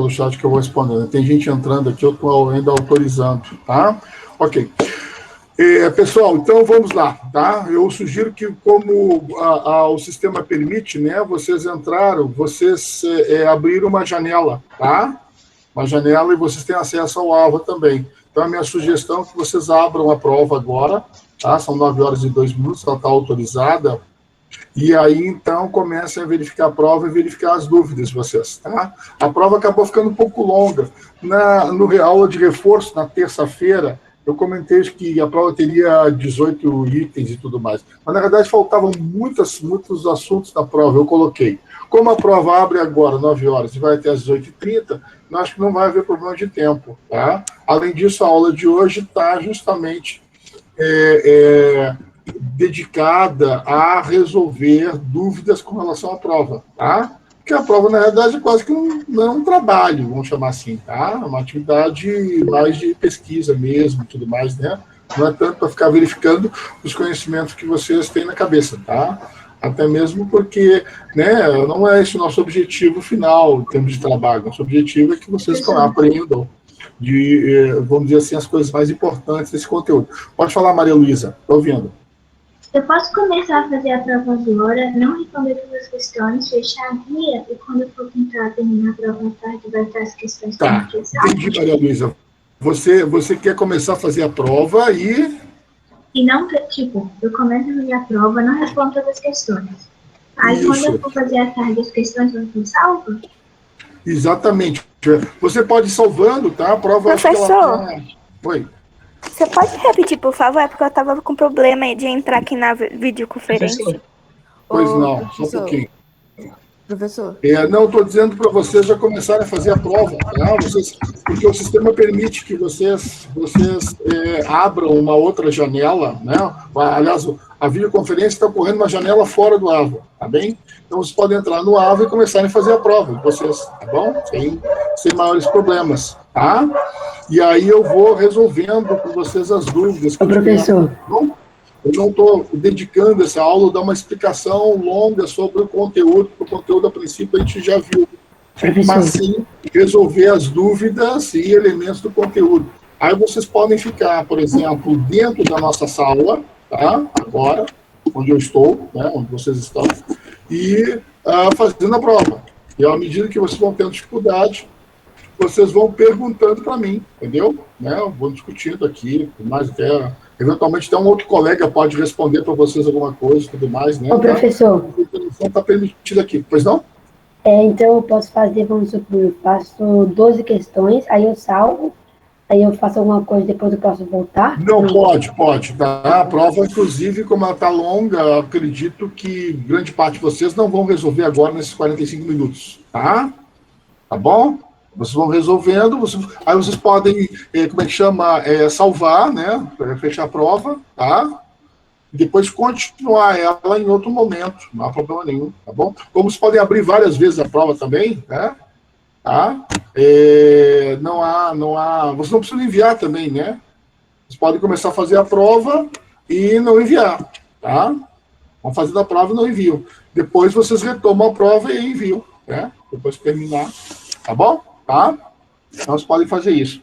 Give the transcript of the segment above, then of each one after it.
pelo chat que eu vou respondendo. Tem gente entrando aqui, eu estou ainda autorizando, tá? Ok. Pessoal, então vamos lá, tá? Eu sugiro que, como o sistema permite, né, vocês entraram, vocês abriram uma janela, tá? Uma janela e vocês têm acesso ao alvo também. Então, a minha sugestão é que vocês abram a prova agora, tá? São 9h02, ela está autorizada. E aí, então, comecem a verificar a prova e verificar as dúvidas de vocês, tá? A prova acabou ficando um pouco longa. No aula de reforço, na terça-feira, eu comentei que a prova teria 18 itens e tudo mais. Mas, na verdade, faltavam muitos assuntos da prova, eu coloquei. Como a prova abre agora, 9 horas, e vai até às 18h30, eu acho que não vai haver problema de tempo, tá? Além disso, a aula de hoje está justamente dedicada a resolver dúvidas com relação à prova, tá? Porque a prova, na realidade, é quase que não é um trabalho, vamos chamar assim, tá? É uma atividade mais de pesquisa mesmo, tudo mais, né? Não é tanto para ficar verificando os conhecimentos que vocês têm na cabeça, tá? Até mesmo porque, né, não é esse o nosso objetivo final em termos de trabalho. Nosso objetivo é que vocês aprendam vamos dizer assim, as coisas mais importantes desse conteúdo. Pode falar, Maria Luísa, estou ouvindo. Eu posso começar a fazer a prova agora, não responder todas as questões, fechar a guia e quando eu for tentar terminar a prova à tarde vai estar as questões que eu não fiz. Entendi, Maria Luísa. Você quer começar a fazer a prova e não, tipo, eu começo a fazer a prova, não respondo todas as questões. Aí quando eu for fazer à tarde as questões vão ser salvas? Exatamente. Você pode ir salvando, tá? A prova... Professor, Oi. Você pode repetir, por favor? É porque eu tava com problema de entrar aqui na videoconferência. Pois não, só um pouquinho. Professor. Não, estou dizendo para vocês já começarem a fazer a prova, tá? Porque o sistema permite que vocês abram uma outra janela, né? Aliás, a videoconferência está ocorrendo uma janela fora do AVA, tá bem? Então, vocês podem entrar no AVA e começarem a fazer a prova, vocês, tá bom? Sem maiores problemas, tá? E aí eu vou resolvendo com vocês as dúvidas. Professor. Bom? Eu não estou dedicando essa aula a dar uma explicação longa sobre o conteúdo, porque o conteúdo, a princípio, a gente já viu. Mas sim resolver as dúvidas e elementos do conteúdo. Aí vocês podem ficar, por exemplo, dentro da nossa sala, tá? Agora, onde eu estou, né? Onde vocês estão, e fazendo a prova. E à medida que vocês vão tendo dificuldade, vocês vão perguntando para mim, entendeu? Né? Eu vou discutindo aqui, mais até... Eventualmente, até um outro colega pode responder para vocês alguma coisa e tudo mais, né? Ô, professor. Não está permitido aqui, pois não? Então, eu posso fazer, vamos supor, eu faço 12 questões, aí eu salvo, aí eu faço alguma coisa, depois eu posso voltar? Não, pode, tá? A prova, inclusive, como ela está longa, acredito que grande parte de vocês não vão resolver agora nesses 45 minutos, tá? Tá bom? Vocês vão resolvendo, aí vocês podem, como é que chama, salvar, né, fechar a prova, tá? E depois continuar ela em outro momento, não há problema nenhum, tá bom? Como vocês podem abrir várias vezes a prova também, né? Tá? Não há, vocês não precisam enviar também, né? Vocês podem começar a fazer a prova e não enviar, tá? Vão fazer a prova e não enviam. Depois vocês retomam a prova e enviam, né? Depois que terminar, tá bom? Tá? Então, vocês podem fazer isso.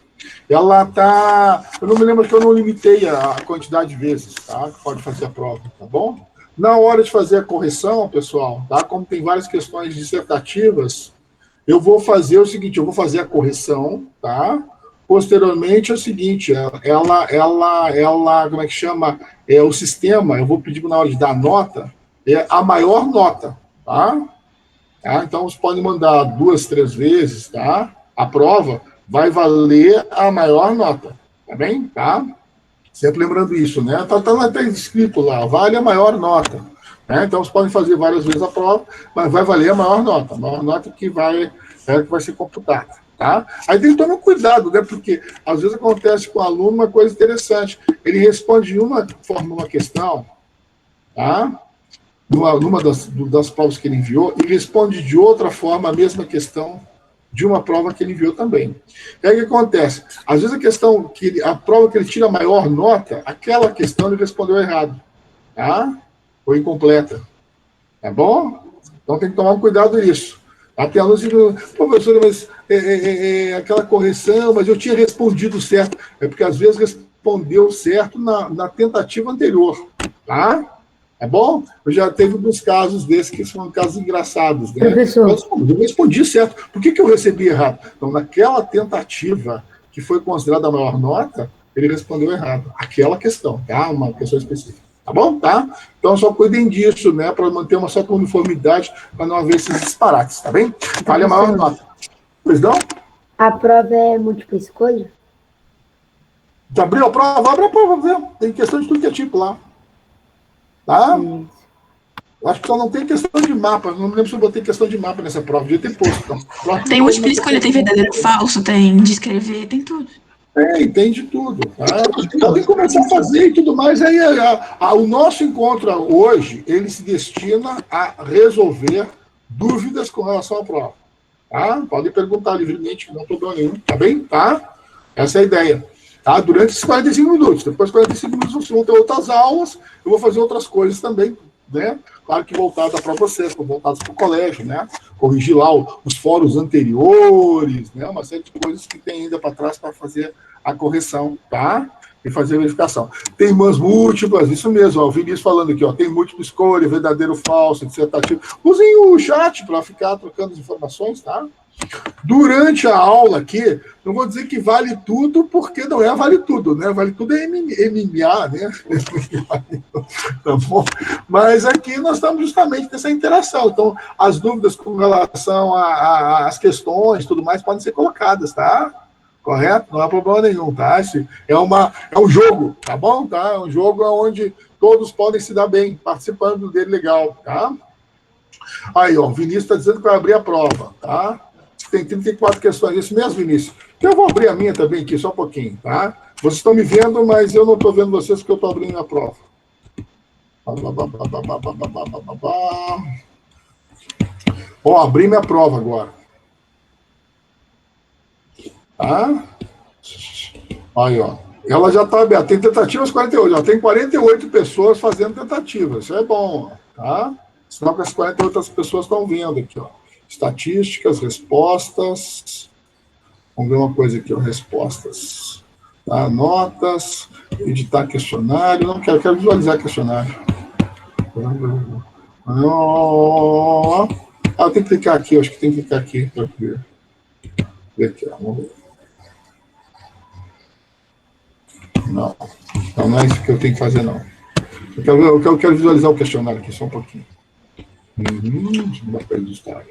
Ela tá... Eu não me lembro que eu não limitei a quantidade de vezes, tá? Que pode fazer a prova, tá bom? Na hora de fazer a correção, pessoal, tá? Como tem várias questões dissertativas, eu vou fazer o seguinte, eu vou fazer a correção, tá? Posteriormente, é o seguinte, ela como é que chama? O sistema, eu vou pedir na hora de dar a nota, a maior nota, tá? Então, vocês podem mandar 2, 3 vezes, tá? A prova vai valer a maior nota, tá bem? Tá? Sempre lembrando isso, né? Tá até escrito lá, vale a maior nota. Né? Então, vocês podem fazer várias vezes a prova, mas vai valer a maior nota que vai ser computada, tá? Aí tem que tomar cuidado, né? Porque às vezes acontece com o aluno uma coisa interessante. Ele responde de uma forma uma questão, tá? Numa das provas que ele enviou, e responde de outra forma a mesma questão de uma prova que ele enviou também. E aí o que acontece? Às vezes a prova que ele tira a maior nota, aquela questão ele respondeu errado, tá? Ou incompleta, tá bom? Então tem que tomar cuidado nisso. Até a luz, professora, mas aquela correção, mas eu tinha respondido certo. É porque às vezes respondeu certo na tentativa anterior, tá? É bom? Eu já teve alguns casos desses que são casos engraçados, né? Professor. Eu respondi certo. Por que eu recebi errado? Então, naquela tentativa que foi considerada a maior nota, ele respondeu errado. Aquela questão, tá? Uma questão específica. Tá bom? Tá? Então, só cuidem disso, né? Para manter uma certa uniformidade, para não haver esses disparates, tá bem? Vale a maior nota. Pois não? A prova é múltipla escolha? Já abriu a prova? Abre a prova, ver. Tem questão de tudo que é tipo lá. Tá? Eu acho que só não tem questão de mapa. Não lembro se eu botei questão de mapa nessa prova. Devia ter posto. Então. Tem múltipla escolha, tem verdadeiro falso, tem de escrever, tem tudo. Tem de tudo. Tá? Podem começar a fazer e tudo mais. Aí, o nosso encontro hoje, ele se destina a resolver dúvidas com relação à prova. Tá? Podem perguntar livremente, não tem problema nenhum. Tá bem? Tá? Essa é a ideia. Tá? Durante esses 45 minutos. Depois de 45 minutos, vocês vão ter outras aulas. Eu vou fazer outras coisas também. Né? Claro que voltadas para vocês, voltadas para o colégio, né? Corrigir lá os fóruns anteriores, né? Uma série de coisas que tem ainda para trás para fazer a correção, tá? E fazer a verificação. Tem umas múltiplas, isso mesmo, ó, o Vinícius falando aqui, ó, tem múltipla escolha, verdadeiro, falso, dissertativo. Usem o chat para ficar trocando as informações, tá? Durante a aula aqui, não vou dizer que vale tudo, porque não é vale tudo, né? Vale tudo é MMA, né? Tá bom? Mas aqui nós estamos justamente nessa interação. Então, as dúvidas com relação às questões, tudo mais, podem ser colocadas, tá? Correto? Não há problema nenhum, tá? É um jogo, tá bom? Tá? É um jogo onde todos podem se dar bem, participando dele legal, tá? Aí, ó, o Vinícius está dizendo que vai abrir a prova, tá? Tem 34 questões, isso mesmo, Vinícius? Eu vou abrir a minha também aqui, só um pouquinho, tá? Vocês estão me vendo, mas eu não estou vendo vocês porque eu estou abrindo a prova. Ó, abri minha prova agora. Tá? Aí, ó. Ela já está aberta. Tem tentativas 48. Já tem 48 pessoas fazendo tentativas. Isso é bom, tá? Senão que as 48 pessoas estão vendo aqui, ó. Estatísticas, respostas. Vamos ver uma coisa aqui, ó. Respostas. Tá? Notas. Editar questionário. Não quero visualizar questionário. Ah, tem que clicar aqui. Acho que tem que clicar aqui para ver. Ver aqui, ó. Vamos ver. Não. Então não é isso que eu tenho que fazer, não. Eu quero visualizar o questionário aqui, só um pouquinho. Não dá para registrar.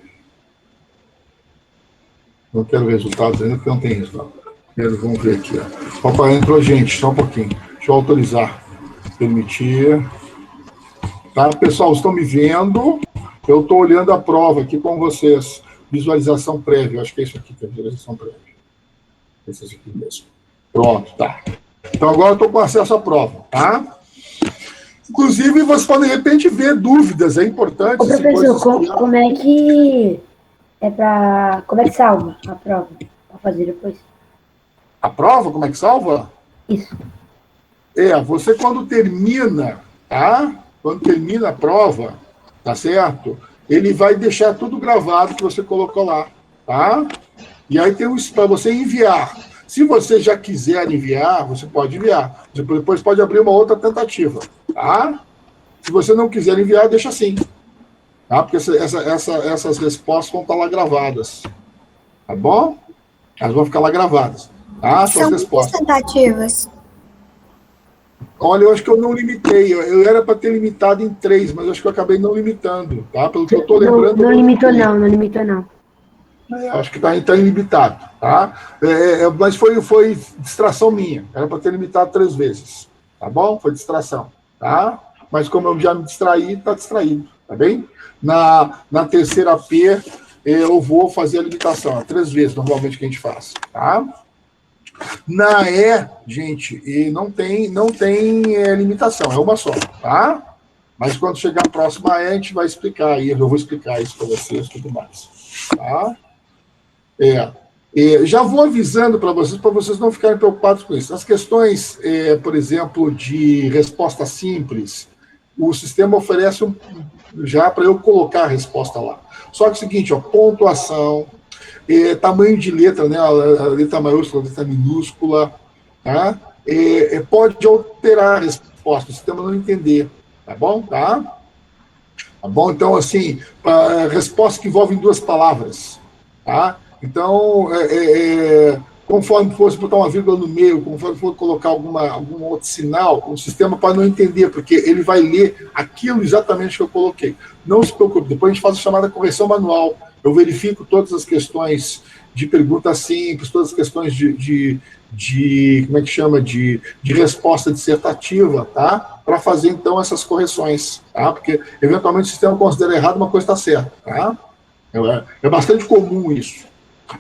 Não quero resultados ainda, porque não tem resultado. Vamos ver aqui. Ó. Opa, entrou gente, só um pouquinho. Deixa eu autorizar. Permitir. Tá, pessoal, estão me vendo? Eu estou olhando a prova aqui com vocês. Visualização prévia. Acho que é isso aqui, que é visualização prévia. Esse aqui mesmo. Pronto, tá. Então, agora eu estou com acesso à prova, tá? Inclusive, vocês podem, de repente, ver dúvidas, é importante. Ô, professor, como é que como é que salva a prova? Para fazer depois? A prova, como é que salva? Isso. Você quando termina, tá? Quando termina a prova, tá certo? Ele vai deixar tudo gravado que você colocou lá, tá? E aí tem para você enviar. Se você já quiser enviar, você pode enviar. Você depois pode abrir uma outra tentativa, tá? Se você não quiser enviar, deixa assim. Tá? Porque essas respostas vão estar lá gravadas. Tá bom? Elas vão ficar lá gravadas. Tá? São muitas tentativas. Olha, eu acho que eu não limitei. Eu era para ter limitado em 3, mas eu acho que eu acabei não limitando. Tá? Pelo que eu estou lembrando. Não limitou, não. Acho que está ilimitado, tá? Mas foi distração minha. Era para ter limitado 3 vezes, tá bom? Foi distração, tá? Mas como eu já me distraí, está distraído, tá bem? Na terceira P, eu vou fazer a limitação, 3 vezes, normalmente, que a gente faz, tá? Na E, gente, não tem limitação, é uma só, tá? Mas quando chegar a próxima E, a gente vai explicar aí, eu vou explicar isso para vocês e tudo mais, tá? Já vou avisando para vocês não ficarem preocupados com isso. As questões, por exemplo, de resposta simples, o sistema oferece já para eu colocar a resposta lá. Só que é o seguinte, ó, pontuação, tamanho de letra, né? A letra maiúscula, a letra minúscula, tá? Pode alterar a resposta, o sistema não entender, tá bom? Tá bom? Então, assim, respostas que envolvem 2 palavras, tá? Então, conforme fosse botar uma vírgula no meio, conforme for colocar algum outro sinal, o sistema pode não entender, porque ele vai ler aquilo exatamente que eu coloquei. Não se preocupe, depois a gente faz a chamada correção manual. Eu verifico todas as questões de pergunta simples, todas as questões de como é que chama, de resposta dissertativa, tá? Para fazer, então, essas correções, tá? Porque, eventualmente, o sistema considera errado, uma coisa está certa, tá? É bastante comum isso.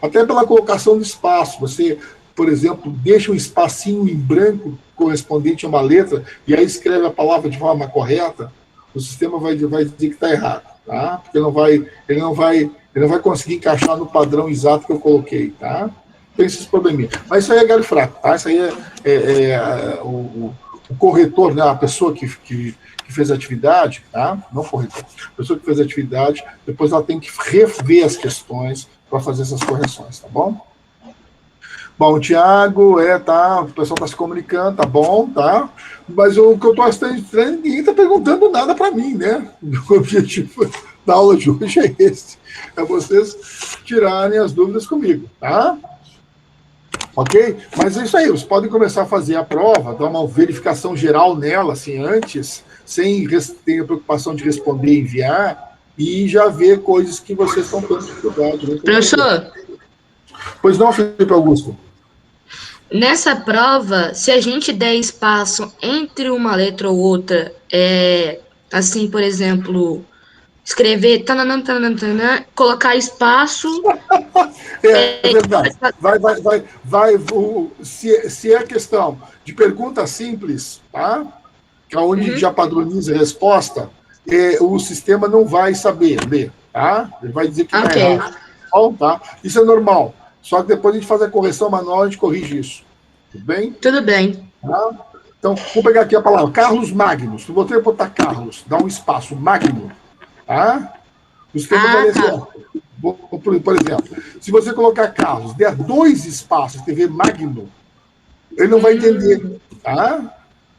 Até pela colocação do espaço. Você, por exemplo, deixa um espacinho em branco correspondente a uma letra e aí escreve a palavra de forma correta, o sistema vai dizer que está errado, tá? Porque ele não vai conseguir encaixar no padrão exato que eu coloquei, tá? Tem esses probleminhas. Mas isso aí é galho fraco, tá? Isso aí o corretor, né? A pessoa que fez a atividade, tá? Não corretor. A pessoa que fez a atividade, depois ela tem que rever as questões para fazer essas correções, tá bom? Bom, o Tiago, tá, o pessoal está se comunicando, tá bom, tá? Mas o que eu estou achando estranho, ninguém está perguntando nada para mim, né? O objetivo da aula de hoje é esse, é vocês tirarem as dúvidas comigo, tá? Ok? Mas é isso aí, vocês podem começar a fazer a prova, dar uma verificação geral nela, assim, antes, sem ter a preocupação de responder e enviar, e já ver coisas que vocês estão tendo dificuldade. Né? Professor? Pois não, Felipe Augusto? Nessa prova, se a gente der espaço entre uma letra ou outra, assim, por exemplo, escrever tananã, tananã, tananã, colocar espaço... É verdade. Se é questão de pergunta simples, tá? Que é onde já padroniza a resposta, o sistema não vai saber ler, tá? Ele vai dizer que está errado. Bom, tá? Isso é normal. Só que depois a gente faz a correção manual e a gente corrige isso. Tudo bem? Tudo bem. Tá? Então, vou pegar aqui a palavra. Carlos Magnus. Se você botar Carlos, dá um espaço, Magno. Tá? O sistema vai ler certo. Por exemplo, se você colocar Carlos, der 2 espaços, escrever Magno, ele não vai entender. Tá?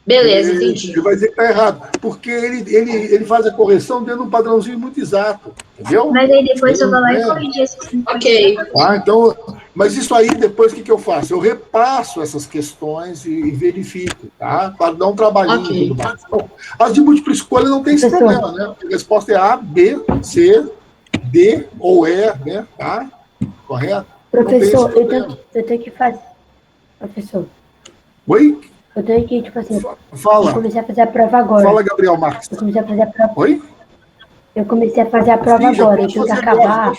Beleza, entendi. Ele vai dizer que está errado, porque ele faz a correção dentro de um padrãozinho muito exato, entendeu? Mas aí depois eu vou lá e corrigir esse. Ok. Então, mas isso aí, depois, o que eu faço? Eu repasso essas questões e verifico, tá? Para dar um trabalhinho. Okay. Tudo mais. Bom, as de múltipla escolha não tem esse problema, né? A resposta é A, B, C, D ou E, né? Tá? Correto? Professor, eu tenho que fazer... Professor. Oi? Eu tenho que, tipo assim... Fala. Eu comecei a fazer a prova agora. Fala, Gabriel Marques. Eu comecei a fazer a prova... Oi? Eu comecei a fazer a prova agora. Eu tenho que acabar...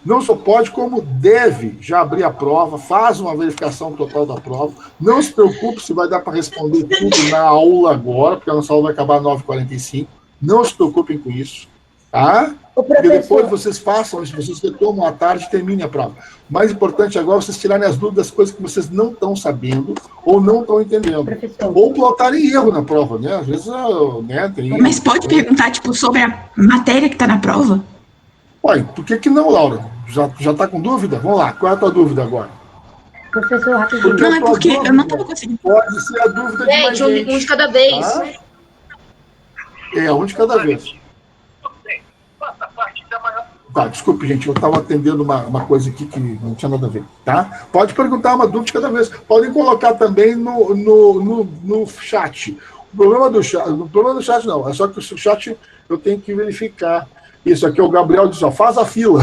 Não só pode, como deve já abrir a prova, faz uma verificação total da prova. Não se preocupe se vai dar para responder tudo na aula agora, porque a nossa aula vai acabar às 9h45. Não se preocupem com isso, tá? Porque depois vocês façam isso, vocês retomam à tarde e terminem a prova. O mais importante agora é vocês tirarem as dúvidas das coisas que vocês não estão sabendo ou não estão entendendo. Professor. Ou plotarem erro na prova, né? Às vezes, né, tem... Mas pode perguntar, tipo, sobre a matéria que está na prova? Ué, por que não, Laura? Já está com dúvida? Vamos lá, qual é a tua dúvida agora? Professor, rapidinho. Não, é porque eu não estou conseguindo. Pode ser a dúvida de mais gente. Um de cada vez. Tá? Um de cada vez. Tá, desculpe, gente, eu estava atendendo uma coisa aqui que não tinha nada a ver, tá? Pode perguntar uma dúvida de cada vez. Podem colocar também no chat. O problema do chat não, é só que o chat eu tenho que verificar. Isso aqui, o Gabriel diz, ó, faz a fila.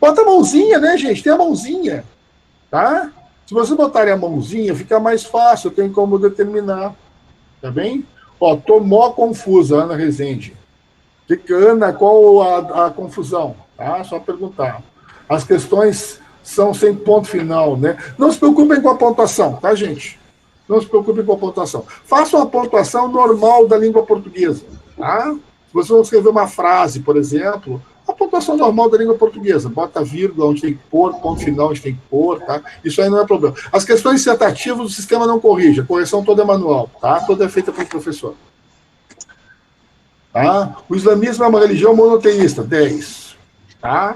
Bota a mãozinha, né, gente? Tem a mãozinha, tá? Se vocês botarem a mãozinha, fica mais fácil, tem como determinar, tá bem? Ó, tô mó confusa, Ana Rezende. Ana, qual a confusão? Tá? Só perguntar. As questões são sem ponto final, né? Não se preocupem com a pontuação, tá, gente? Não se preocupem com a pontuação. Façam a pontuação normal da língua portuguesa, tá? Se vocês vão escrever uma frase, por exemplo, a pontuação normal da língua portuguesa. Bota vírgula onde tem que pôr, ponto final onde tem que pôr, tá? Isso aí não é problema. As questões dissertativas o sistema não corrige. A correção toda é manual, tá? Toda é feita pelo professor. Tá? O islamismo é uma religião monoteísta, 10. Tá?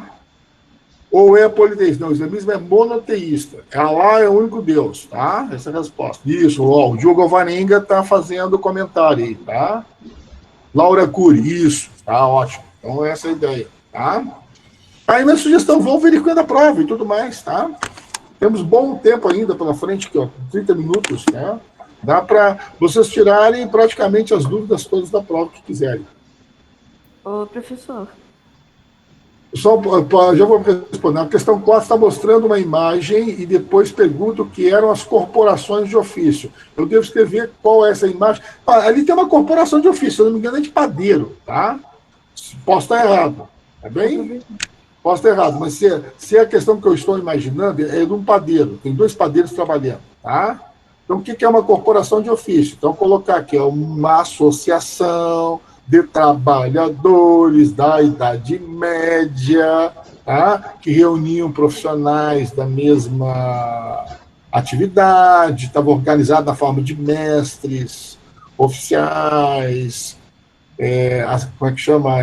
Ou é politeísta? Não, o islamismo é monoteísta. Allah é o único Deus, tá? Essa é a resposta. Isso, ó, o Diogo Alvarenga está fazendo comentário aí, tá? Laura Cury, isso, tá ótimo. Então, essa é a ideia, tá? Aí, minha sugestão, vão verificando a prova e tudo mais, tá? Temos bom tempo ainda pela frente, aqui, ó, 30 minutos, né? Dá para vocês tirarem praticamente as dúvidas todas da prova que quiserem. Ô, professor. Já vou responder. A questão 4 está mostrando uma imagem e depois pergunta o que eram as corporações de ofício. Eu devo escrever qual é essa imagem. Ali tem uma corporação de ofício, se eu não me engano é de padeiro, tá? Posso estar errado, tá bem? Posso estar errado, mas se a questão que eu estou imaginando é de um padeiro, tem 2 padeiros trabalhando, tá? Então, o que é uma corporação de ofício? Então, colocar aqui, é uma associação de trabalhadores da Idade Média, tá? Que reuniam profissionais da mesma atividade, estava organizado na forma de mestres, oficiais, como é que chama?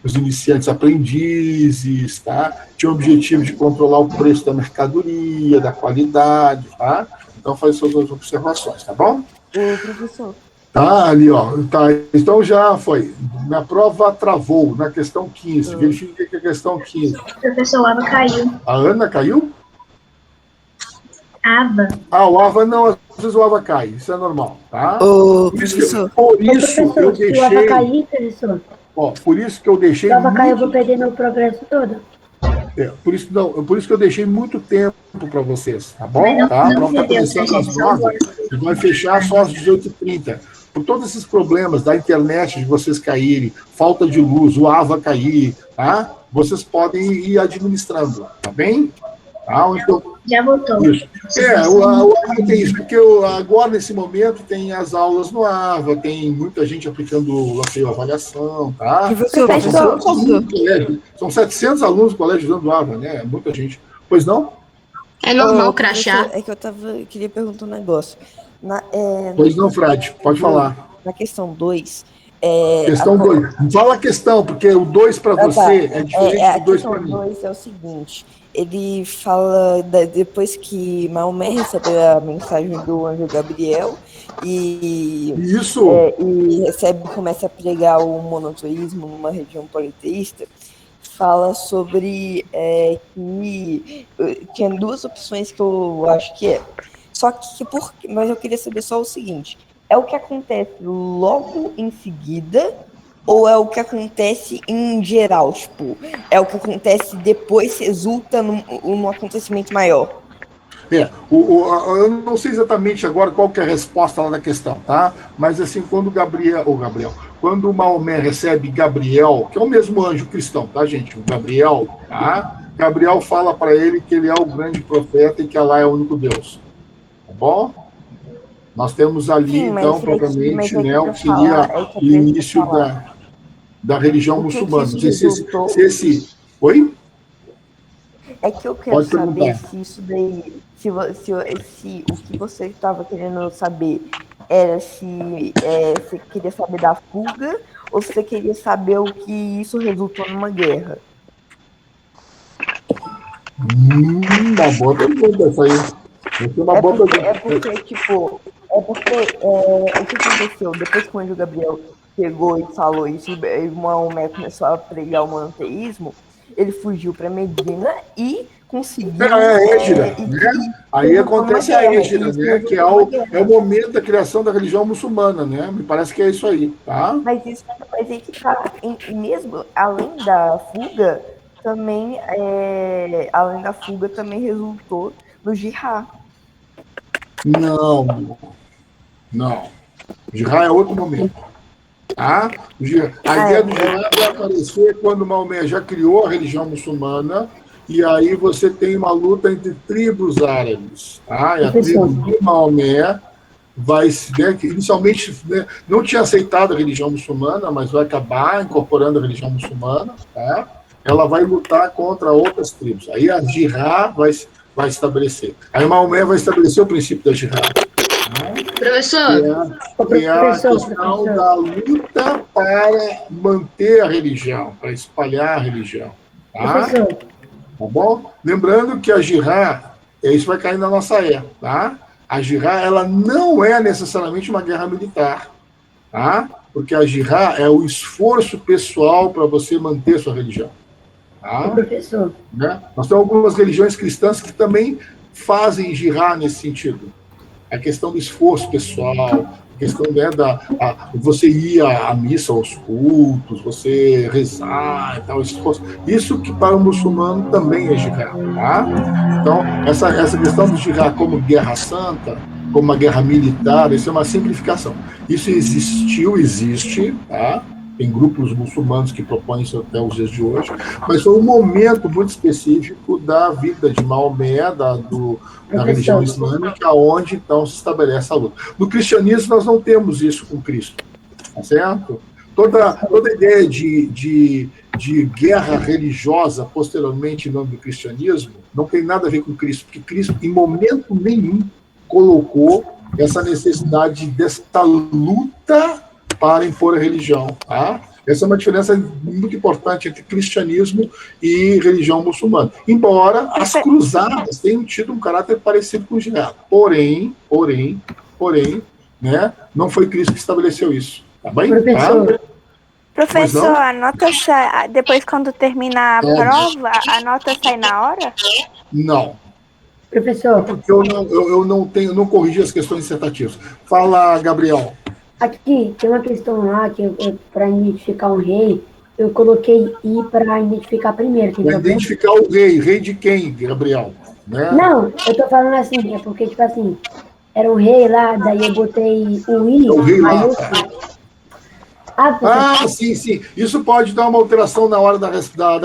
Os iniciantes aprendizes, tá? Tinha o objetivo de controlar o preço da mercadoria, da qualidade, tá? Então, faz suas observações, tá bom? Ô, professor. Tá, ali, ó. Tá, então, já foi. Na prova, travou, na questão 15. Verifique que é a questão 15. Professor, Ava caiu. A Ana caiu? Ava. O Ava não, às vezes o Ava cai. Isso é normal, tá? Ô, Por isso, professor. por isso eu Professor, se o Ava deixei... cair, professor, Ó, por isso que eu deixei... se o Ava cair, eu vou perder meu progresso todo. Por isso que eu deixei muito tempo para vocês, tá bom? Mas não- Tá? A não prova está perdeu, começando tá, às gente? 9 e vai fechar só às 18h30. Por todos esses problemas da internet, de vocês caírem, falta de luz, o AVA cair, tá? Vocês podem ir administrando, tá bem? Tá? Então, Já voltou. isso. O AVA tem isso, porque agora, nesse momento, tem as aulas no AVA, tem muita gente aplicando o avaliação, tá? Professor, São 700 alunos do colégio usando o AVA, né? Muita gente. Pois não? É normal Ô, crachar. professor, é que eu queria perguntar um negócio. Pois não, Frade, pode falar. Na questão 2, Questão 2. Fala a questão, porque o 2 para você é diferente do 2 para a mim. questão 2 é o seguinte, ele fala, depois que Maomé recebe a mensagem do anjo Gabriel e começa a pregar o monoteísmo numa região politeísta, fala sobre que tinha 2 opções que eu acho que é. Só que, mas eu queria saber só o seguinte, é o que acontece logo em seguida ou é o que acontece em geral? Tipo, é o que acontece depois resulta num acontecimento maior? Eu não sei exatamente agora qual que é a resposta lá da questão, tá? Mas assim, quando quando o Maomé recebe Gabriel, que é o mesmo anjo cristão, tá, gente? O Gabriel, tá? Gabriel fala para ele que ele é o grande profeta e que Allah é o único Deus. Tá bom? Nós temos ali, então, propriamente, né, o que seria o início da religião muçulmana. Não sei se esse... Oi? É que eu quero saber se isso daí, se o que você estava querendo saber era se você queria saber da fuga ou se você queria saber o que isso resultou numa guerra. Uma boa pergunta essa aí. O que aconteceu? Depois que o anjo Gabriel pegou e falou isso, e Maomé começou a pregar o monoteísmo, ele fugiu para Medina e conseguiu... Égira, né? Aí acontece a Égira, né? Que é o momento da criação da religião muçulmana, né? Me parece que é isso aí, tá? Mas aí que tá, mesmo além da fuga, também resultou no jihad. Não. O jihad é outro momento. Tá? A ideia do jihad vai aparecer quando Maomé já criou a religião muçulmana, e aí você tem uma luta entre tribos árabes. Tá? E a tribo de Maomé vai, né, que inicialmente, né, não tinha aceitado a religião muçulmana, mas vai acabar incorporando a religião muçulmana. Tá? Ela vai lutar contra outras tribos. Aí a jihad vai estabelecer. Aí Maomé vai estabelecer o princípio da jihad. Professor, que é a questão da luta para manter a religião, para espalhar a religião. Tá? Professor, Tá bom? Lembrando que a jihad, isso vai cair na nossa tá? A jihad, ela não é necessariamente uma guerra militar, tá? Porque a jihad é o esforço pessoal para você manter sua religião. Tá? professor. Né? Nós temos algumas religiões cristãs que também fazem jihad nesse sentido. A questão do esforço pessoal, a questão, né, você ir à missa, aos cultos, você rezar e tal, esforço. Isso que para o muçulmano também é jihad. Tá? Então, essa questão do jihad como guerra santa, como uma guerra militar, isso é uma simplificação. Isso existe, tá? Tem grupos muçulmanos que propõem isso até os dias de hoje, mas foi um momento muito específico da vida de Maomé, da religião islâmica, onde então se estabelece a luta. No cristianismo, nós não temos isso com Cristo, tá certo? Toda ideia de guerra religiosa posteriormente em nome do cristianismo não tem nada a ver com Cristo, porque Cristo, em momento nenhum, colocou essa necessidade dessa luta para impor a religião. Tá? Essa é uma diferença muito importante entre cristianismo e religião muçulmana. Embora as cruzadas tenham tido um caráter parecido com o jihad. Porém, né, não foi Cristo que estabeleceu isso. Tá bem? Professor, Professor, a nota sai, depois quando termina a prova, a nota sai na hora? Não. professor, Porque eu não corrigi as questões dissertativas. Fala, Gabriel. aqui tem uma questão lá que para identificar um rei, eu coloquei I para identificar primeiro. Para identificar o rei de quem, Gabriel? Né? Não, eu tô falando assim, é porque, tipo assim, era um rei lá, daí eu botei o I, o rei lá. Sim. Isso pode dar uma alteração na hora da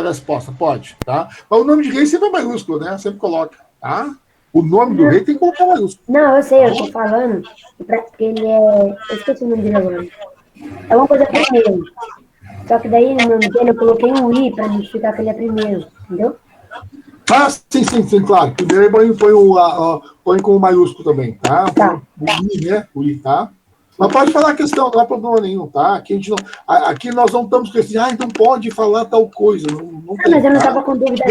resposta, pode, tá? Mas o nome de rei sempre é maiúsculo, né? Sempre coloca, tá? O nome do rei tem que colocar maiúsculo. Não, eu sei, eu tô falando, porque ele é... Eu esqueci o nome dele agora. É uma coisa primeiro. Só que daí, no nome dele, eu coloquei um I para identificar que ele é primeiro, entendeu? Sim, claro. Primeiro põe com o maiúsculo também, tá? Tá. O I, né? O I, tá? Mas pode falar a questão, não há problema nenhum, tá? Aqui nós não estamos com esse, então pode falar tal coisa. Não tem, mas eu não estava com dúvida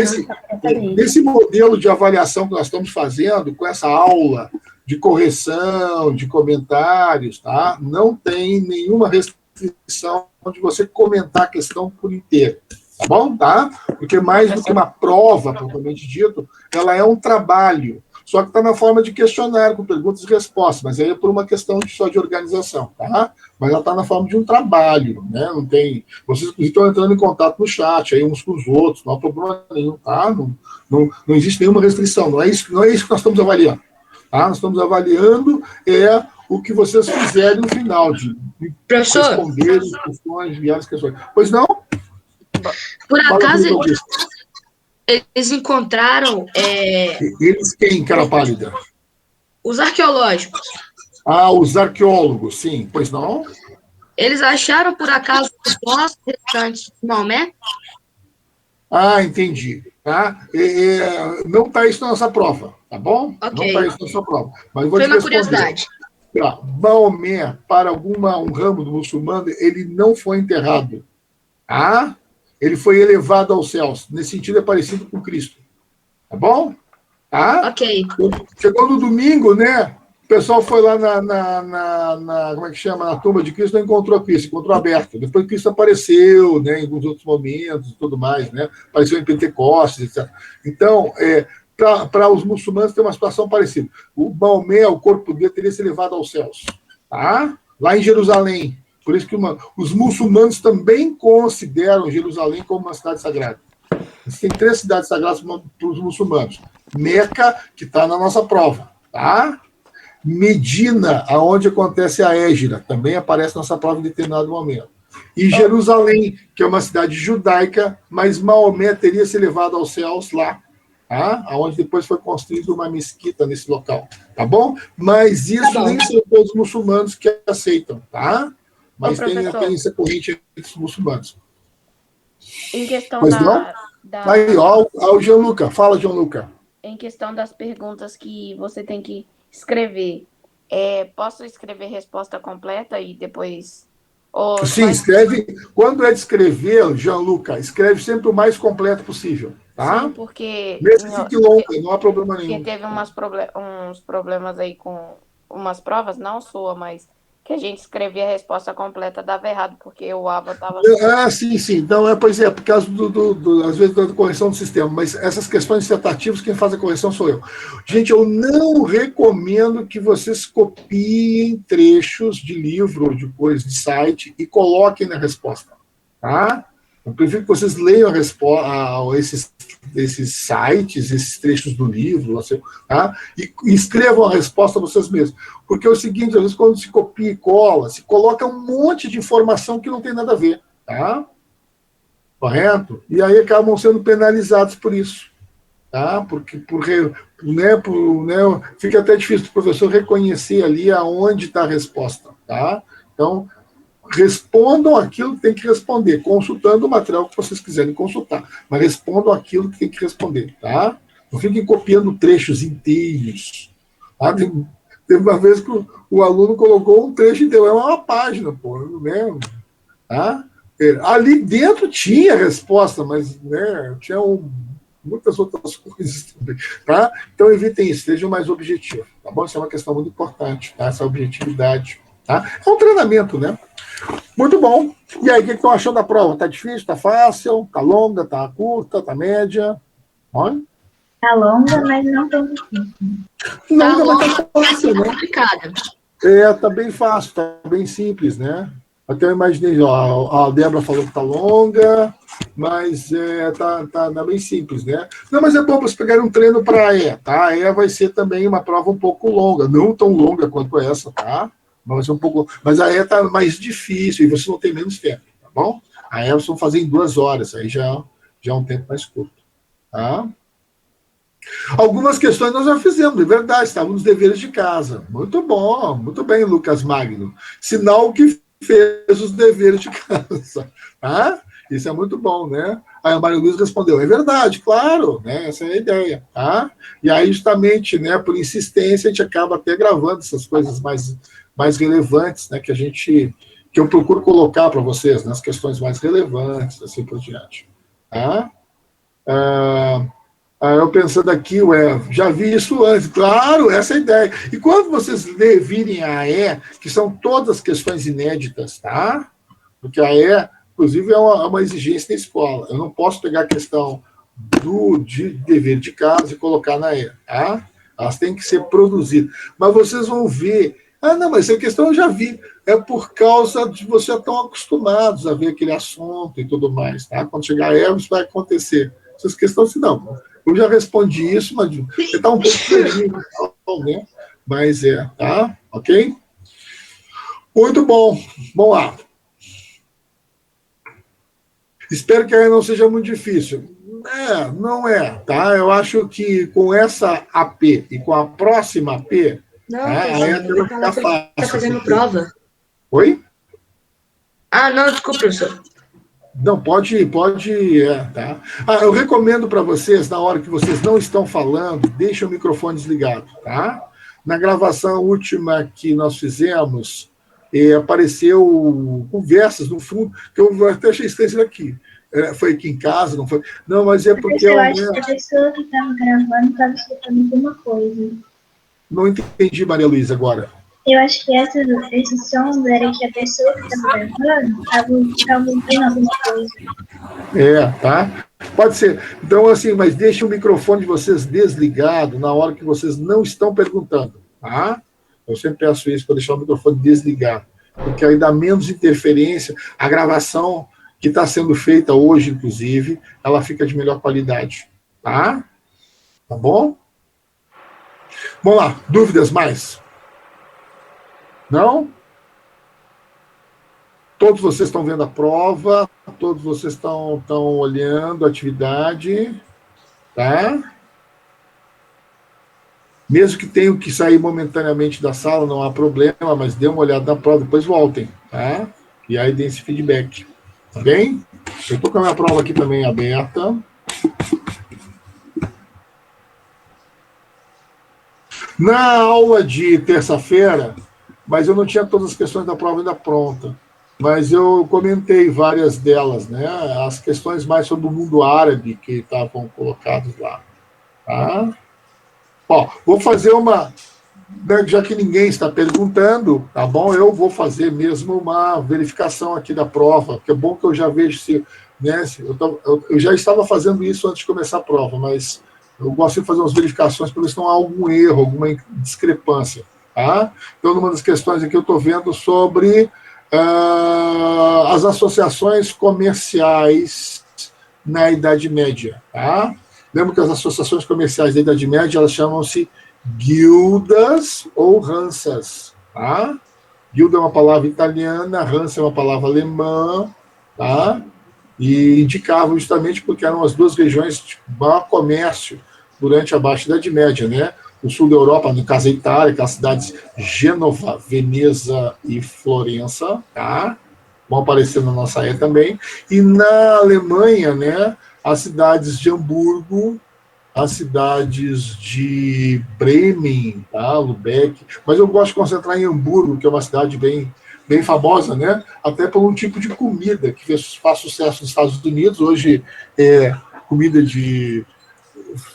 nesse modelo de avaliação que nós estamos fazendo, com essa aula de correção, de comentários, tá? Não tem nenhuma restrição de você comentar a questão por inteiro. Tá bom? Tá? Porque mais do que uma prova, propriamente dito, ela é um trabalho. Só que está na forma de questionário, com perguntas e respostas, mas aí é por uma questão só de organização, tá? Mas ela está na forma de um trabalho, né? Não tem... Vocês estão entrando em contato no chat, aí uns com os outros, não há problema nenhum, tá? Não existe nenhuma restrição, não é isso que nós estamos avaliando, tá? Nós estamos avaliando o que vocês fizerem no final, de responder as questões, enviar as questões. Pois não? Por acaso... Eles encontraram... Eles quem, cara pálida? Os arqueológicos. Os arqueólogos, sim. Pois não? Eles acharam, por acaso, os ossos restantes de Maomé? Entendi. Tá? Não está isso na nossa prova, tá bom? Okay. Não está isso na nossa prova. Mas vou Foi uma curiosidade. Maomé, para um ramo do muçulmano, ele não foi enterrado. Ele foi elevado aos céus. Nesse sentido, é parecido com Cristo. Tá bom? Tá? Ok. Chegou no domingo, né? O pessoal foi lá como é que chama? Na tumba de Cristo, não encontrou Cristo, encontrou aberto. Depois Cristo apareceu, né? Em alguns outros momentos e tudo mais, né? Apareceu em Pentecostes, etc. Então, para os muçulmanos tem uma situação parecida. O Maomé, o corpo dele, teria se elevado aos céus. Tá? Lá em Jerusalém. Por isso que os muçulmanos também consideram Jerusalém como uma cidade sagrada. Existem 3 cidades sagradas para os muçulmanos. Meca, que está na nossa prova. Tá? Medina, aonde acontece a Hégira, também aparece na nossa prova em determinado momento. E Jerusalém, que é uma cidade judaica, mas Maomé teria se elevado aos céus lá. Tá? Onde depois foi construída uma mesquita nesse local. Tá bom? Mas isso nem são todos os muçulmanos que aceitam. Tá? Mas tem essa corrente entre os muçulmanos. Em questão Aí, ó o Gianluca. Fala, Gianluca. Em questão das perguntas que você tem que escrever, posso escrever resposta completa e depois... Ou Sim, escreve. Quando é de escrever, Gianluca, escreve sempre o mais completo possível, tá? Sim, porque... Mesmo que fique longa, não há problema nenhum. Porque teve uns problemas aí com umas provas, não sua, mas que a gente escrevia a resposta completa, dava errado, porque o ABA estava... Sim. Então, pois é, por causa às vezes, da correção do sistema. Mas essas questões dissertativas, quem faz a correção sou eu. Gente, eu não recomendo que vocês copiem trechos de livro, de coisa, de site, e coloquem na resposta, tá? Eu prefiro que vocês leiam esses sites, esses trechos do livro, tá? E escrevam a resposta vocês mesmos. Porque é o seguinte, às vezes, quando se copia e cola, se coloca um monte de informação que não tem nada a ver, tá? Correto? E aí acabam sendo penalizados por isso, tá? Porque fica até difícil do professor reconhecer ali aonde está a resposta, tá? Então, respondam aquilo que tem que responder, consultando o material que vocês quiserem consultar, mas respondam aquilo que tem que responder, tá? Não fiquem copiando trechos inteiros, tá? Teve uma vez que o aluno colocou um trecho inteiro, é uma página, pô, né? Tá? Ali dentro tinha resposta, mas né, tinha muitas outras coisas também, tá? Então evitem isso, sejam mais objetivos, tá bom? Isso é uma questão muito importante, tá? Essa objetividade, tá? É um treinamento, né? Muito bom. E aí, o que estão achando da prova? Tá difícil? Tá fácil? Tá longa? Tá curta? Tá média? Olha. Tá longa, mas não tão difícil. Longa, mas tá fácil, né? Complicada. Tá bem fácil, tá bem simples, né? Até eu imaginei, a Débora falou que tá longa, mas tá bem simples, né? Não, mas é bom vocês pegarem um treino para a EA, tá? A EA vai ser também uma prova um pouco longa, não tão longa quanto essa, tá? Mas a EA tá mais difícil e vocês vão ter menos tempo, tá bom? A EA vocês vão fazer em 2 horas, aí já é um tempo mais curto, tá? Algumas questões nós já fizemos, de verdade, estavam nos deveres de casa. Muito bom, muito bem, Lucas Magno. Sinal que fez os deveres de casa, tá? Isso é muito bom, né? Aí a Maria Luísa respondeu, é verdade, claro, né? Essa é a ideia, tá? E aí, justamente, né, por insistência, a gente acaba até gravando essas coisas mais relevantes, né, que eu procuro colocar para vocês, nas questões mais relevantes, assim por diante, tá? Eu pensando aqui, já vi isso antes, claro, essa é a ideia. E quando vocês virem a E, que são todas questões inéditas, tá? Porque a E, inclusive, é uma exigência da escola. Eu não posso pegar a questão de dever de casa e colocar na E, tá? Elas têm que ser produzidas. Mas vocês vão ver, não, mas essa questão eu já vi. É por causa de vocês estão acostumados a ver aquele assunto e tudo mais, tá? Quando chegar a E, isso vai acontecer. Essas questões, não. Eu já respondi isso, mas está um pouco perigo, né? Mas tá? Ok? Muito bom. Vamos lá. Espero que a não seja muito difícil. Não é, tá? Eu acho que com essa AP e com a próxima AP, não, aí vai ficar fácil. Tá fazendo prova. Oi? Não, desculpa, professor. Não, pode, tá? Eu recomendo para vocês, na hora que vocês não estão falando, deixem o microfone desligado, tá? Na gravação última que nós fizemos, apareceu conversas no fundo, que eu até achei estranho aqui. Foi aqui em casa, não foi? Não, mas é porque... Eu acho que a pessoa que estava gravando estava escutando alguma coisa. Não entendi, Maria Luísa, agora. Eu acho que esse som era que a pessoa que estava gravando estava ouvindo alguma coisa. Tá? Pode ser. Então, assim, mas deixe o microfone de vocês desligado na hora que vocês não estão perguntando, tá? Eu sempre peço isso, para deixar o microfone desligado, porque aí dá menos interferência. A gravação que está sendo feita hoje, inclusive, ela fica de melhor qualidade, tá? Tá bom? Vamos lá, dúvidas mais? Não? Todos vocês estão vendo a prova, todos vocês estão olhando a atividade, tá? Mesmo que tenham que sair momentaneamente da sala, não há problema, mas dê uma olhada na prova, depois voltem, tá? E aí deem esse feedback, tá bem? Eu estou com a minha prova aqui também aberta. Na aula de terça-feira, mas eu não tinha todas as questões da prova ainda pronta, mas eu comentei várias delas, né? As questões mais sobre o mundo árabe que estavam colocadas lá. Tá? Ó, vou fazer uma... Já que ninguém está perguntando, tá bom? Eu vou fazer mesmo uma verificação aqui da prova, que é bom que eu já vejo se... Né, eu já estava fazendo isso antes de começar a prova, mas eu gosto de fazer umas verificações para ver se não há algum erro, alguma discrepância. Tá? Então, numa das questões aqui eu estou vendo sobre as associações comerciais na Idade Média. Tá? Lembra que as associações comerciais da Idade Média, elas chamam-se guildas ou ranças. Tá? Guilda é uma palavra italiana, rança é uma palavra alemã, tá? E indicavam justamente porque eram as duas regiões de maior comércio durante a Baixa Idade Média, né? O sul da Europa, no caso a Itália, aquelas cidades Gênova, Veneza e Florença, tá? Vão aparecer na nossa era também. E na Alemanha, né, as cidades de Hamburgo, as cidades de Bremen, tá? Lubeck. Mas eu gosto de concentrar em Hamburgo, que é uma cidade bem famosa, né? Até por um tipo de comida que faz sucesso nos Estados Unidos. Hoje é comida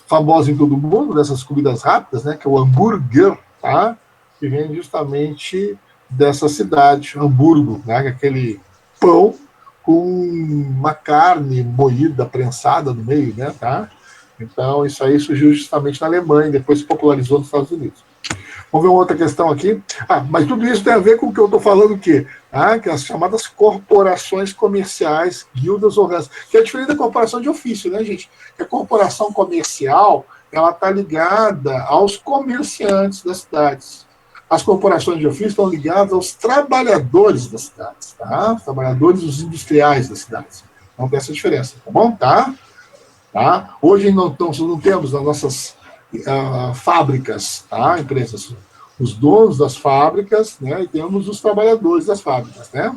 famosa em todo mundo, dessas comidas rápidas, né? Que é o hambúrguer, tá? Que vem justamente dessa cidade, Hamburgo, né? Aquele pão com uma carne moída, prensada no meio, né? Tá? Então, isso aí surgiu justamente na Alemanha, depois se popularizou nos Estados Unidos. Vamos ver uma outra questão aqui. Mas tudo isso tem a ver com o que eu estou falando aqui, que as chamadas corporações comerciais, guildas ou ranças, que é diferente da corporação de ofício, né, gente? Que a corporação comercial, ela está ligada aos comerciantes das cidades. As corporações de ofício estão ligadas aos trabalhadores das cidades, tá? Os trabalhadores, os industriais das cidades. Então tem essa diferença, tá bom? Tá? Hoje não temos nas nossas fábricas, tá? Empresas, os donos das fábricas, né? E temos os trabalhadores das fábricas, né?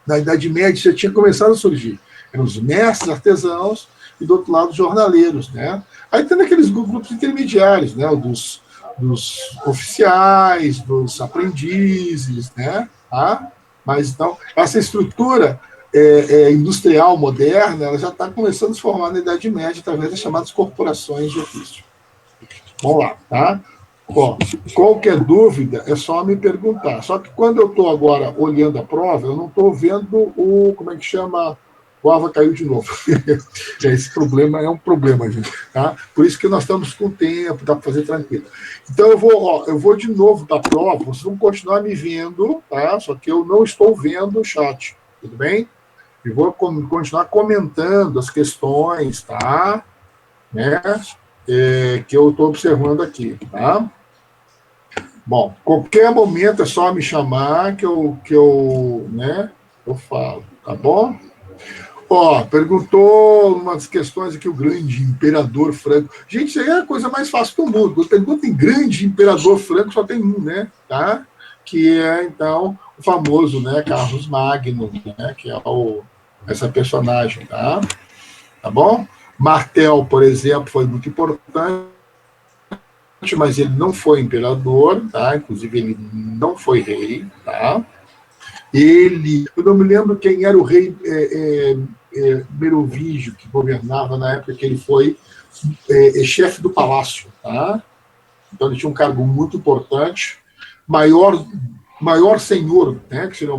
Na Idade Média já tinha começado a surgir. Eram os mestres artesãos e, do outro lado, os jornaleiros, né? Aí tem aqueles grupos intermediários, né? Dos oficiais, dos aprendizes, né? Tá? Mas, então, essa estrutura industrial moderna, ela já está começando a se formar na Idade Média através das chamadas corporações de ofício. Vamos lá, tá? Bom, qualquer dúvida é só me perguntar. Só que quando eu estou agora olhando a prova, eu não estou vendo como é que chama? O Ava caiu de novo. Esse problema é um problema, gente. Tá? Por isso que nós estamos com tempo, dá para fazer tranquilo. Então eu vou de novo para a prova, vocês vão continuar me vendo, tá? Só que eu não estou vendo o chat, tudo bem? E vou continuar comentando as questões, tá? Né? Que eu estou observando aqui, tá? Bom, qualquer momento é só me chamar que eu falo, tá bom? Perguntou uma das questões aqui o grande imperador franco. Gente, isso aí é a coisa mais fácil do mundo. Quando pergunta em grande imperador franco, só tem um, né? Tá? Que é, então, o famoso, né, Carlos Magno, né, que é essa personagem, tá? Tá bom? Martel, por exemplo, foi muito importante, mas ele não foi imperador, tá? Inclusive, ele não foi rei, tá? Eu não me lembro quem era o rei Merovígio, que governava na época que ele foi chefe do palácio, tá? Então, ele tinha um cargo muito importante, maior senhor, né? Que seria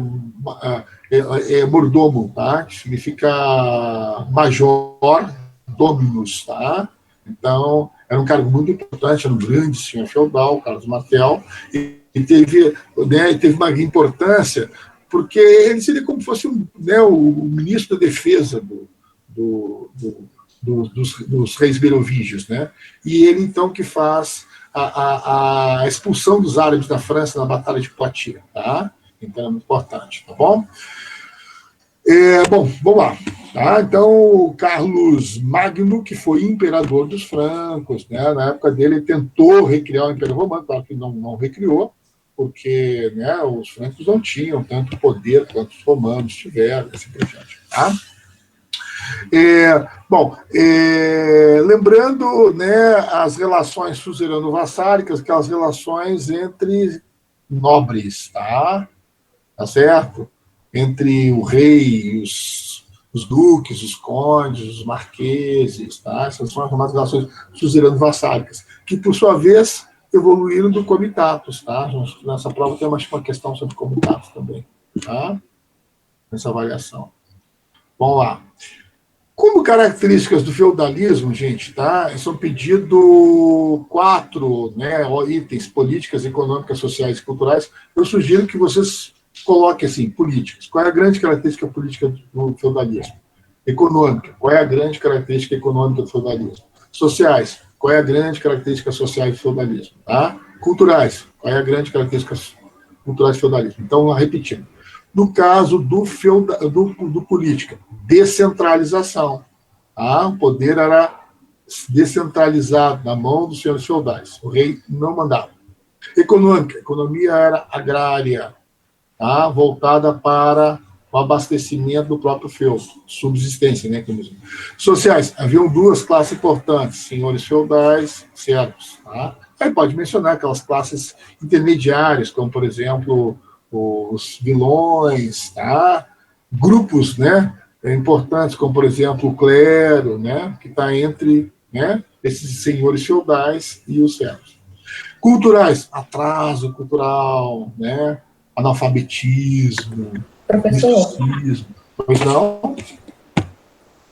mordomo, tá? Que significa major, dominus, tá? Então, era um cargo muito importante, era um grande senhor feudal, Carlos Martel, e teve uma importância, porque ele seria como se fosse o ministro da defesa dos reis merovígios, né? E ele, então, que faz a expulsão dos árabes da França na Batalha de Poitiers, tá? Então, é muito importante, tá bom? Bom, vamos lá. Tá? Então, o Carlos Magno, que foi imperador dos francos, né? Na época dele, ele tentou recriar o Império Romano, claro que não recriou, porque, né, os francos não tinham tanto poder quanto os romanos tiveram, assim por diante. Tá? Lembrando, né, as relações suzerano-vassáricas, aquelas relações entre nobres, tá? Tá certo? Entre o rei, os duques, os condes, os marqueses, tá? Essas são as relações suzerano-vassáricas, que, por sua vez, evoluíram do comitatus, tá? Nessa prova tem uma questão sobre comitatus também, tá? Nessa avaliação. Vamos lá. Como características do feudalismo, gente, tá? São pedido 4, né, itens: políticas, econômicas, sociais e culturais. Eu sugiro que vocês coloquem assim: políticas. Qual é a grande característica política do feudalismo? Econômica. Qual é a grande característica econômica do feudalismo? Sociais. Qual é a grande característica social do feudalismo? Tá? Culturais. Qual é a grande característica cultural do feudalismo? Então, repetindo. No caso do política, descentralização. Tá? O poder era descentralizado na mão dos senhores feudais. O rei não mandava. Econômica. A economia era agrária, tá? Voltada para o abastecimento do próprio feudo, subsistência, né? Sociais. Haviam 2 classes importantes: senhores feudais, servos. Tá? Aí pode mencionar aquelas classes intermediárias, como, por exemplo, os vilões, tá? Grupos, né, importantes, como, por exemplo, o clero, né, que está entre, né, esses senhores feudais e os servos. Culturais: atraso cultural, né, analfabetismo, Professor? misticismo. Pois não?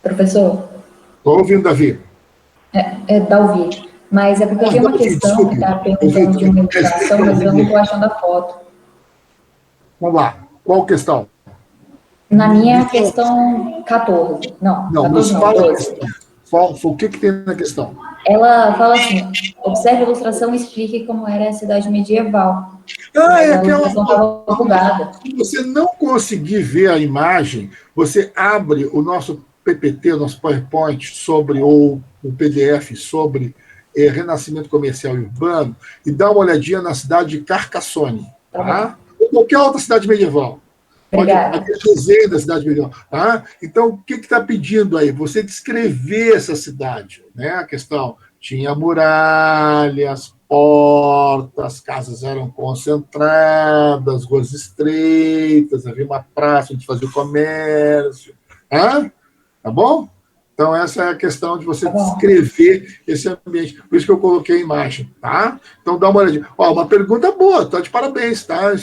Professor? Estou ouvindo, Davi. Davi. Mas é porque eu tenho uma questão que está perguntando de uma educação, mas eu não estou achando a foto. Vamos lá. Qual questão? Na minha questão 14. Não, 14 não, 12. O que tem na questão? Ela fala assim: observe a ilustração e explique como era a cidade medieval. É aquela. Se você não conseguir ver a imagem, você abre o nosso PPT, o nosso PowerPoint sobre, ou o PDF sobre Renascimento Comercial e Urbano, e dá uma olhadinha na cidade de Carcassonne, tá? Ou qualquer outra cidade medieval. Pode desenho da cidade medieval. Tá? Então, o que está pedindo aí? Você descrever essa cidade, né? A questão: tinha muralhas, portas, casas eram concentradas, ruas estreitas, havia uma praça onde fazia o comércio. Tá bom? Então, essa é a questão de você descrever esse ambiente. Por isso que eu coloquei a imagem, tá? Então, dá uma olhadinha. Uma pergunta boa, tá de parabéns, tá?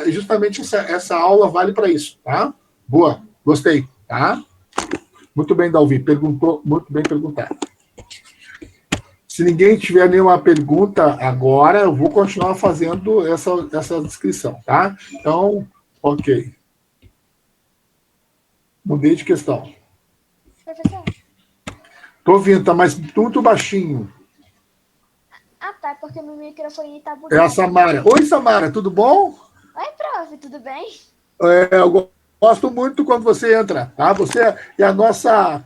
Justamente essa aula vale para isso, tá? Boa, gostei, tá? Muito bem, Dalvi, perguntou, muito bem perguntado. Se ninguém tiver nenhuma pergunta agora, eu vou continuar fazendo essa descrição, tá? Então, ok. Mudei de questão. Professor? Tô ouvindo, tá mais muito baixinho. Tá, porque meu microfone tá bugado. É a Samara. Oi, Samara, tudo bom? Oi, prof, tudo bem? Eu gosto muito quando você entra, tá? Você é a nossa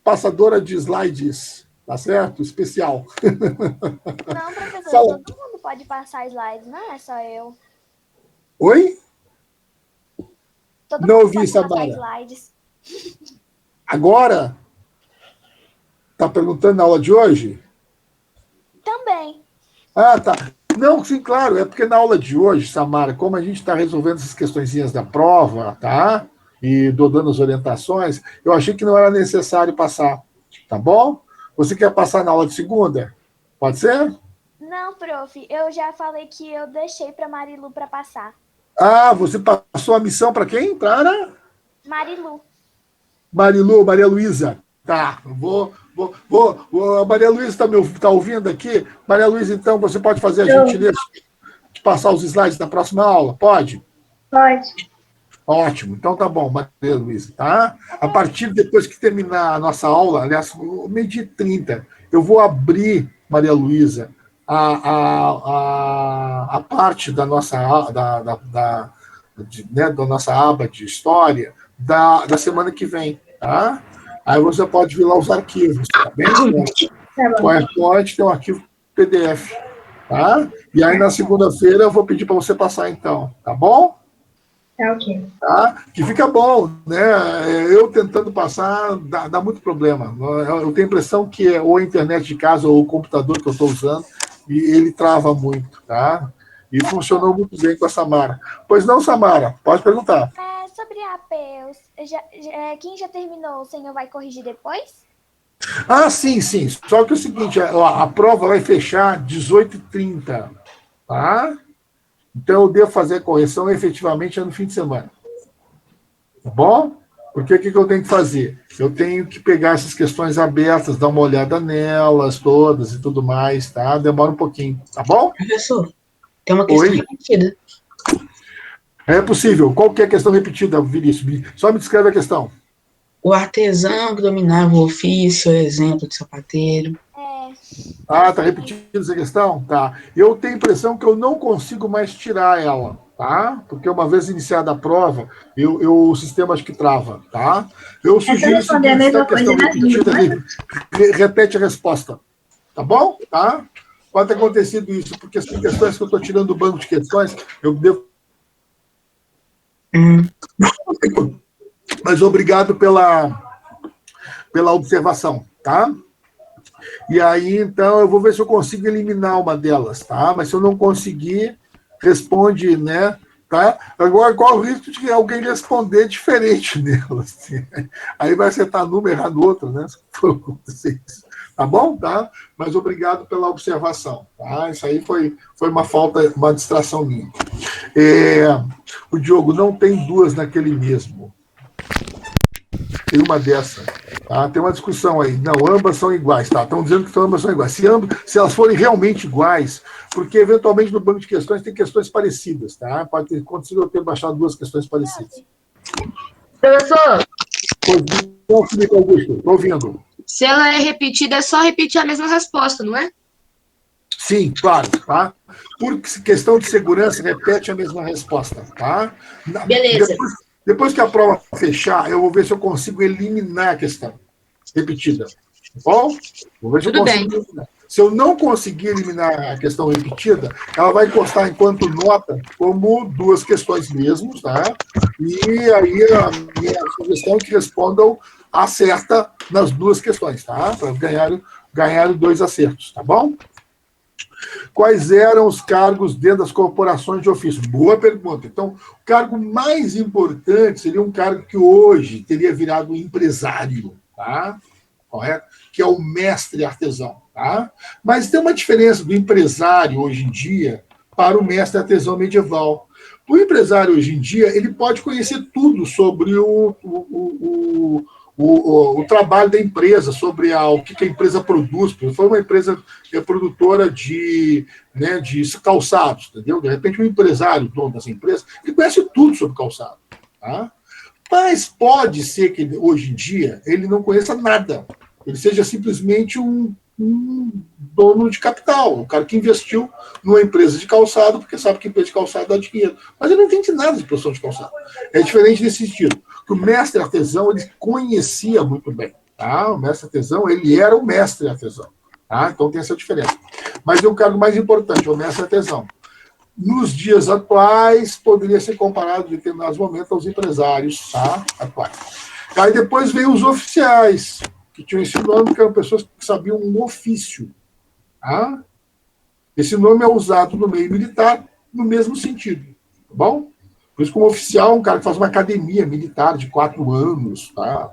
passadora de slides, tá certo? Especial. Não, professor, todo mundo pode passar slides, não é só eu. Oi? Todo não mundo ouvi, pode Samara. passar slides. Agora? Tá perguntando na aula de hoje? Também. Tá. Não, sim, claro. É porque na aula de hoje, Samara, como a gente está resolvendo essas questõezinhas da prova, tá? E dando as orientações, eu achei que não era necessário passar. Tá bom? Você quer passar na aula de segunda? Pode ser? Não, prof. Eu já falei que eu deixei para Marilu para passar. Você passou a missão para quem? Para? Marilu. Marilu, Maria Luísa. Tá, a Maria Luísa tá ouvindo aqui? Maria Luísa, então, você pode fazer a gentileza de passar os slides da próxima aula? Pode? Pode. Ótimo, então tá bom, Maria Luísa, tá? A partir depois que terminar a nossa aula, aliás, 12h30, eu vou abrir, Maria Luísa, a parte da nossa, da nossa aba de história da semana que vem, tá? Aí você pode vir lá os arquivos, tá bem? O PowerPoint tem um arquivo PDF, tá? E aí na segunda-feira eu vou pedir para você passar então, tá bom? Tá ok. Tá? Que fica bom, né? Eu tentando passar, dá muito problema. Eu tenho a impressão que é ou a internet de casa ou o computador que eu estou usando, e ele trava muito, tá? E funcionou muito bem com a Samara. Pois não, Samara, pode perguntar. Sobre APs, quem já terminou, o senhor vai corrigir depois? Ah, sim. Só que é o seguinte, a prova vai fechar 18h30, tá? Então eu devo fazer a correção efetivamente no fim de semana. Tá bom? Porque o que eu tenho que fazer? Eu tenho que pegar essas questões abertas, dar uma olhada nelas todas e tudo mais, tá? Demora um pouquinho, tá bom? Professor, tem uma questão repetida. É possível. Qual que é a questão repetida, Vinícius? Só me descreve a questão. O artesão que dominava o ofício, exemplo de sapateiro. Ah, tá repetindo essa questão? Tá. Eu tenho a impressão que eu não consigo mais tirar ela, tá? Porque uma vez iniciada a prova, o sistema acho que trava, tá? Eu sugiro o seguinte, se a questão repetida, repete a resposta. Tá bom? Tá? Pode ter acontecido isso, porque são questões que eu estou tirando do banco de questões, eu devo... Mas obrigado pela observação, tá? E aí, então, eu vou ver se eu consigo eliminar uma delas, tá? Mas se eu não conseguir, responde, né? Tá? Agora, qual o risco de alguém responder diferente nelas? Assim? Aí vai acertar número, errar no outro, né? Se for acontecer isso. Tá bom? Tá? Mas obrigado pela observação, tá? Isso aí foi uma falta, uma distração minha. O Diogo, não tem duas naquele mesmo. Tem uma dessa. Tá? Tem uma discussão aí. Não, ambas são iguais. Tá? Estão dizendo que ambas são iguais. Se elas forem realmente iguais, porque eventualmente no banco de questões tem questões parecidas. Tá? Pode ter acontecido eu ter baixado duas questões parecidas. Professor, Pois não, Felipe Augusto, estou ouvindo. se ela é repetida, é só repetir a mesma resposta, não é? Sim, claro. Tá? Por questão de segurança, repete a mesma resposta. Tá? Beleza. Depois que a prova fechar, eu vou ver se eu consigo eliminar a questão repetida. Tá bom? Vou ver se eu consigo eliminar. Se eu não conseguir eliminar a questão repetida, ela vai constar enquanto nota como duas questões mesmo, tá? E aí a minha sugestão é que respondam a certa nas duas questões, tá? Para ganhar 2 acertos, tá bom? Quais eram os cargos dentro das corporações de ofício? Boa pergunta. Então, o cargo mais importante seria um cargo que hoje teria virado empresário, tá? Correto? Que é o mestre artesão, tá? Mas tem uma diferença do empresário hoje em dia para o mestre artesão medieval. O empresário hoje em dia, ele pode conhecer tudo sobre o trabalho da empresa, sobre o que a empresa produz. Foi uma empresa produtora de calçados, entendeu? De repente, um empresário, dono dessa empresa, ele conhece tudo sobre calçado. Tá? Mas pode ser que, hoje em dia, ele não conheça nada. Ele seja simplesmente um dono de capital, um cara que investiu numa empresa de calçado, porque sabe que empresa de calçado dá dinheiro. Mas ele não entende nada de produção de calçado. É diferente nesse sentido. Que o mestre artesão, ele conhecia muito bem. Tá? O mestre artesão, ele era o mestre artesão. Tá? Então tem essa diferença. Mas é o cargo mais importante, o mestre artesão. Nos dias atuais, poderia ser comparado, em determinados momentos, aos empresários, tá? Atuais. Aí depois veio os oficiais, que tinham esse nome, que eram pessoas que sabiam um ofício. Tá? Esse nome é usado no meio militar no mesmo sentido. Tá bom? Por isso, como oficial, um cara que faz uma academia militar de 4 anos, tá?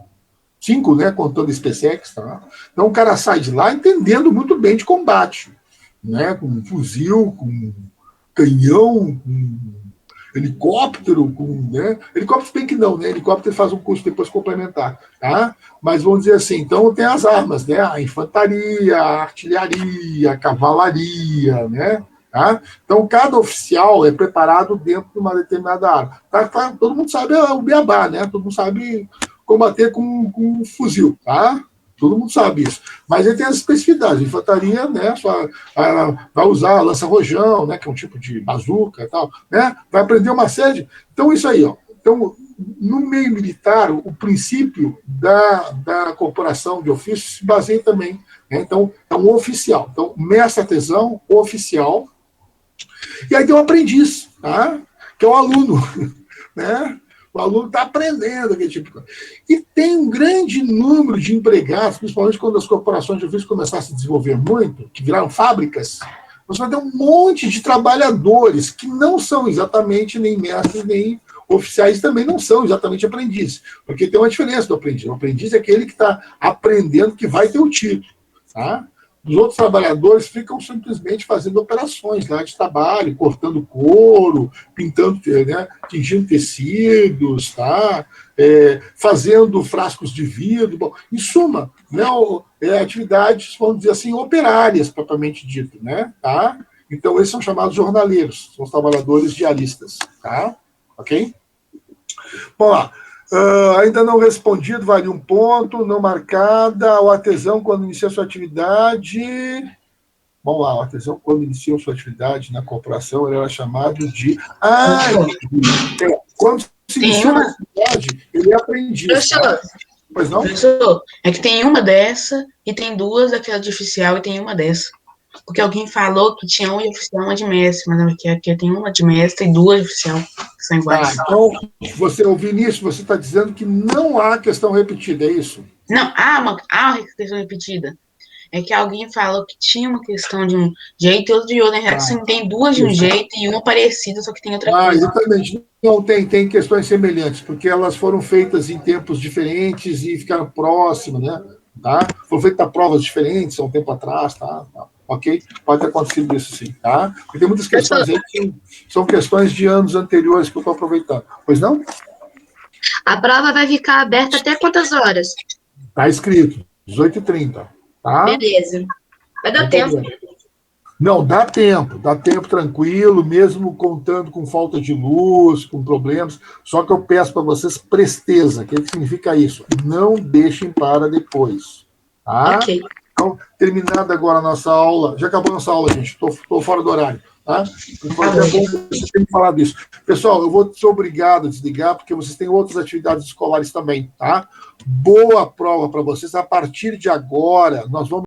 5, né, contando SpaceX, tá? Então, o cara sai de lá entendendo muito bem de combate, né? Com fuzil, com canhão, com helicóptero, né? Helicóptero bem que não, né? Helicóptero faz um curso depois complementar, tá? Mas vamos dizer assim, então tem as armas, né? A infantaria, a artilharia, a cavalaria, né? Tá? Então, cada oficial é preparado dentro de uma determinada área. Tá? Todo mundo sabe o beabá, né? Todo mundo sabe combater com um fuzil, tá? Todo mundo sabe isso. Mas ele tem as especificidades. A infantaria, né? Vai usar lança-rojão, né? Que é um tipo de bazuca e tal, né? Vai aprender uma série de... Então, isso aí, ó. Então, no meio militar, o princípio da corporação de ofício se baseia também. Né? Então, é um oficial. Então, mestre artesão, oficial. E aí tem um aprendiz, tá? Que é o aluno. né? O aluno está aprendendo aquele tipo de coisa. E tem um grande número de empregados, principalmente quando as corporações de ofício começaram a se desenvolver muito, que viraram fábricas, você vai ter um monte de trabalhadores que não são exatamente nem mestres, nem oficiais, também não são exatamente aprendizes. Porque tem uma diferença do aprendiz. O aprendiz é aquele que está aprendendo que vai ter o título. Tá? Os outros trabalhadores ficam simplesmente fazendo operações lá de trabalho, cortando couro, pintando, né, tingindo tecidos, tá? Fazendo frascos de vidro. Bom, em suma, né, atividades, vamos dizer assim, operárias, propriamente dito. Né, tá? Então, esses são chamados jornaleiros, são os trabalhadores diaristas. Tá? Ok? Vamos lá. Ainda não respondido, vale 1 ponto, não marcada. O artesão, quando inicia sua atividade... Vamos lá, o artesão, quando inicia sua atividade na corporação, ele era chamado de... Quando se inicia uma atividade, ele é aprendiz. Professor, tá? Pois não? Professor, é que tem uma dessa, e tem 2 daquela de oficial, e tem uma dessa. Porque alguém falou que tinha uma de oficial e uma de mestre, mas aqui tem uma de mestre e 2 de oficial, que são iguais. Então, Vinícius, você está dizendo que não há questão repetida, é isso? Não, há uma questão repetida. É que alguém falou que tinha uma questão de um jeito e outra de outro. Assim, tem 2 de um jeito e uma parecida, só que tem outra coisa. Exatamente. Não, tem questões semelhantes, porque elas foram feitas em tempos diferentes e ficaram próximas, né? Tá? Foram feitas provas diferentes há um tempo atrás, tá? Ok? Pode ter acontecido isso sim, tá? Porque tem muitas questões aí que são questões de anos anteriores que eu estou aproveitando. Pois não? A prova vai ficar aberta até quantas horas? Está escrito, 18h30. Tá? Beleza. Vai dar tempo. Não, dá tempo tranquilo, mesmo contando com falta de luz, com problemas. Só que eu peço para vocês presteza. O que significa isso? Não deixem para depois. Tá? Ok. Então, terminada agora a nossa aula. Já acabou a nossa aula, gente. Estou fora do horário. Tá? Vocês têm que falar disso. Pessoal, eu vou ser obrigado a desligar, porque vocês têm outras atividades escolares também. Tá? Boa prova para vocês. A partir de agora, nós vamos